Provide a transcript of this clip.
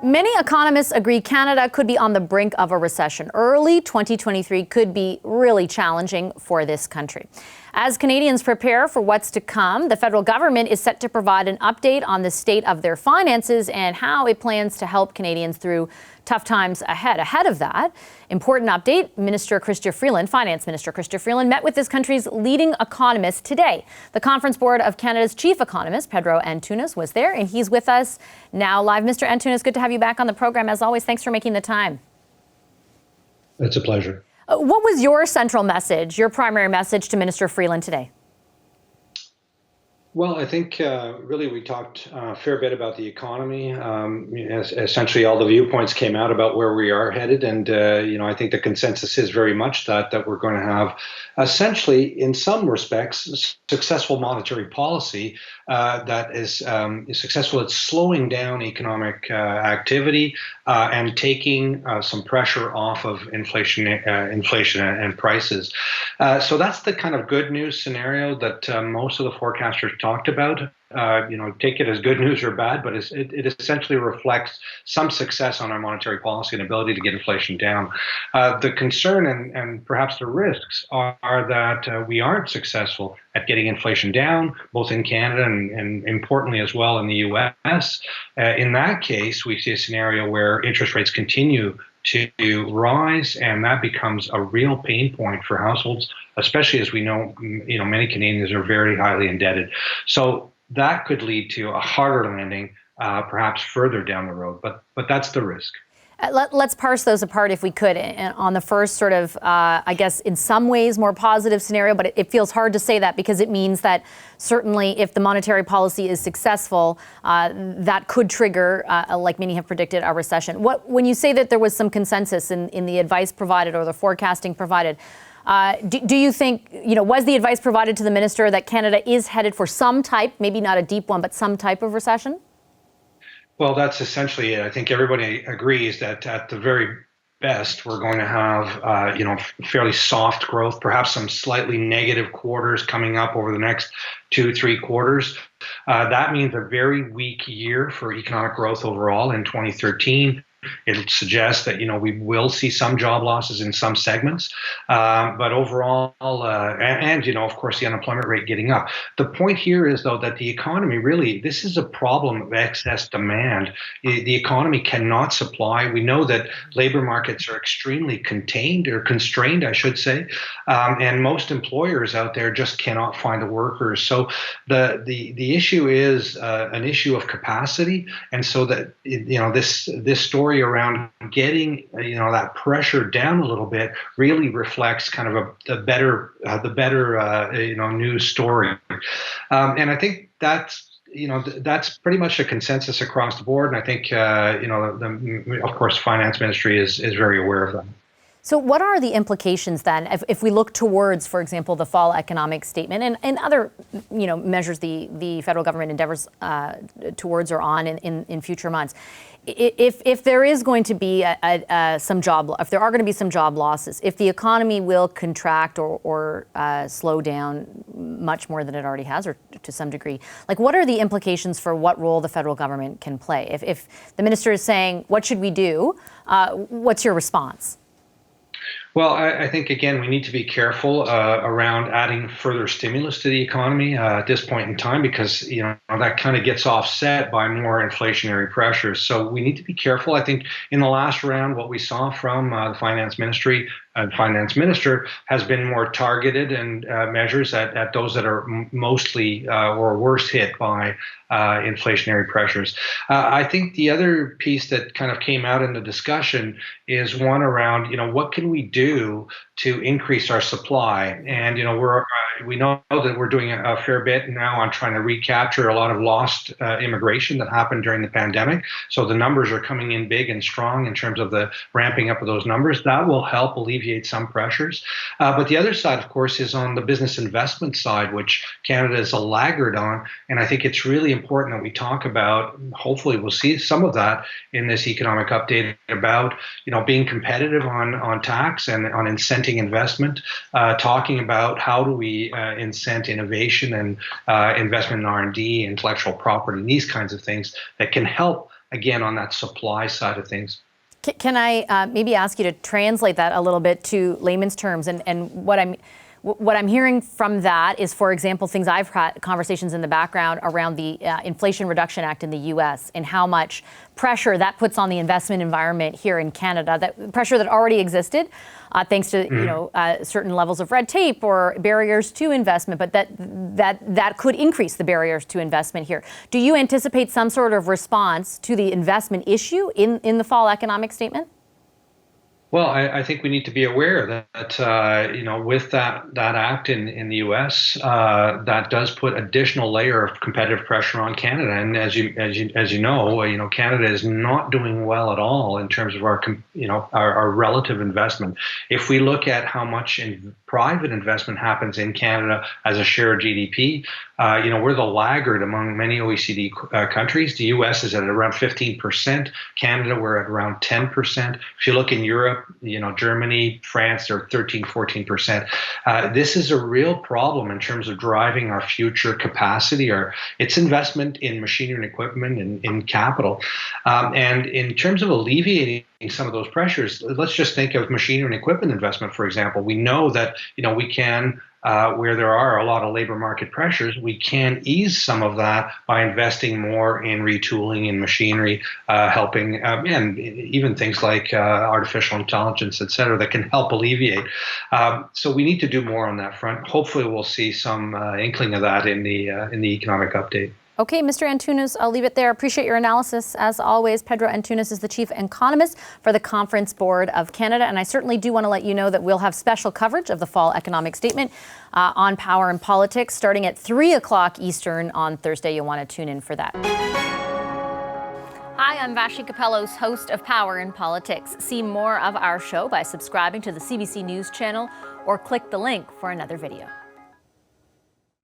Many economists agree Canada could be on the brink of a recession. Early 2023 could be really challenging for this country. As Canadians prepare for what's to come, the federal government is set to provide an update on the state of their finances and how it plans to help Canadians through tough times ahead. Ahead of that, important update, Finance Minister Chrystia Freeland met with this country's leading economists today. The Conference Board of Canada's chief economist, Pedro Antunes, was there, and he's with us now live. Mr. Antunes, good to have you back on the program. As always, thanks for making the time. It's a pleasure. What was your central message, your primary message to Minister Freeland today? Well, I think really we talked a fair bit about the economy. Essentially, all the viewpoints came out about where we are headed, and I think the consensus is very much that we're going to have, essentially, in some respects, successful monetary policy that is successful at slowing down economic activity and taking some pressure off of inflation and prices. So that's the kind of good news scenario that most of the forecasters talked about. Take it as good news or bad, but it essentially reflects some success on our monetary policy and ability to get inflation down. The concern and perhaps the risks are that we aren't successful at getting inflation down, both in Canada and importantly as well in the U.S. In that case, we see a scenario where interest rates continue to rise, and that becomes a real pain point for households, especially as we know, many Canadians are very highly indebted. So that could lead to a harder landing, perhaps further down the road, but that's the risk. Let's parse those apart if we could. And on the first sort of, I guess, in some ways more positive scenario, but it feels hard to say that because it means that certainly if the monetary policy is successful, that could trigger, like many have predicted, a recession. When you say that there was some consensus in the advice provided or the forecasting provided, do you think, was the advice provided to the minister that Canada is headed for some type, maybe not a deep one, but some type of recession? Well, that's essentially it. I think everybody agrees that at the very best, we're going to have, fairly soft growth, perhaps some slightly negative quarters coming up over the next 2-3 quarters. That means a very weak year for economic growth overall in 2013. It suggests that, we will see some job losses in some segments, but overall, of course, the unemployment rate getting up. The point here is, though, that the economy really, this is a problem of excess demand. The economy cannot supply. We know that labor markets are extremely constrained, I should say, and most employers out there just cannot find the workers. So the issue is an issue of capacity, and so that this story around getting that pressure down a little bit really reflects kind of the better news story, and I think that's pretty much a consensus across the board. And I think of course, the finance ministry is very aware of that. So what are the implications then if we look towards, for example, the fall economic statement and other measures the federal government endeavors towards or on in future months? If there is going to be if there are going to be some job losses, if the economy will contract or slow down much more than it already has, or to some degree, like what are the implications for what role the federal government can play? If the minister is saying, what should we do? What's your response? Well, I think, again, we need to be careful around adding further stimulus to the economy at this point in time, because that kind of gets offset by more inflationary pressures. So we need to be careful. I think in the last round, what we saw from the finance ministry and finance minister has been more targeted and measures at those that are mostly or worst hit by inflationary pressures. I think the other piece that kind of came out in the discussion is one around, what can we do to increase our supply? And, we know that we're doing a fair bit now on trying to recapture a lot of lost immigration that happened during the pandemic. So the numbers are coming in big and strong in terms of the ramping up of those numbers. That will help alleviate some pressures. But the other side, of course, is on the business investment side, which Canada is a laggard on. And I think it's really important that we talk about, hopefully we'll see some of that in this economic update about, being competitive on tax and on incenting investment, talking about how do we incent innovation and investment in R&D, intellectual property, these kinds of things that can help again, on that supply side of things. Can I maybe ask you to translate that a little bit to layman's terms? And what I'm hearing from that is, for example, things I've had conversations in the background around the Inflation Reduction Act in the U.S. and how much pressure that puts on the investment environment here in Canada, that pressure that already existed thanks to certain levels of red tape or barriers to investment, but that could increase the barriers to investment here. Do you anticipate some sort of response to the investment issue in the fall economic statement? Well, I think we need to be aware that with that act in the U.S. That does put additional layer of competitive pressure on Canada, and as you know, Canada is not doing well at all in terms of our relative investment. If we look at how much private investment happens in Canada as a share of GDP, we're the laggard among many OECD countries. The U.S. is at around 15%. Canada, we're at around 10%. If you look in Europe, Germany, France, they're 13, 14%. This is a real problem in terms of driving our future capacity, or its investment in machinery and equipment and in capital. And in terms of alleviating some of those pressures, let's just think of machinery and equipment investment, for example. We know that, we can, where there are a lot of labor market pressures, we can ease some of that by investing more in retooling and machinery, helping, and even things like artificial intelligence, et cetera, that can help alleviate. So we need to do more on that front. Hopefully we'll see some inkling of that in the economic update. Okay, Mr. Antunes, I'll leave it there. Appreciate your analysis. As always, Pedro Antunes is the Chief Economist for the Conference Board of Canada. And I certainly do want to let you know that we'll have special coverage of the fall economic statement on Power and Politics starting at 3 o'clock Eastern on Thursday. You'll want to tune in for that. Hi, I'm Vashi Capellos, host of Power and Politics. See more of our show by subscribing to the CBC News channel or click the link for another video.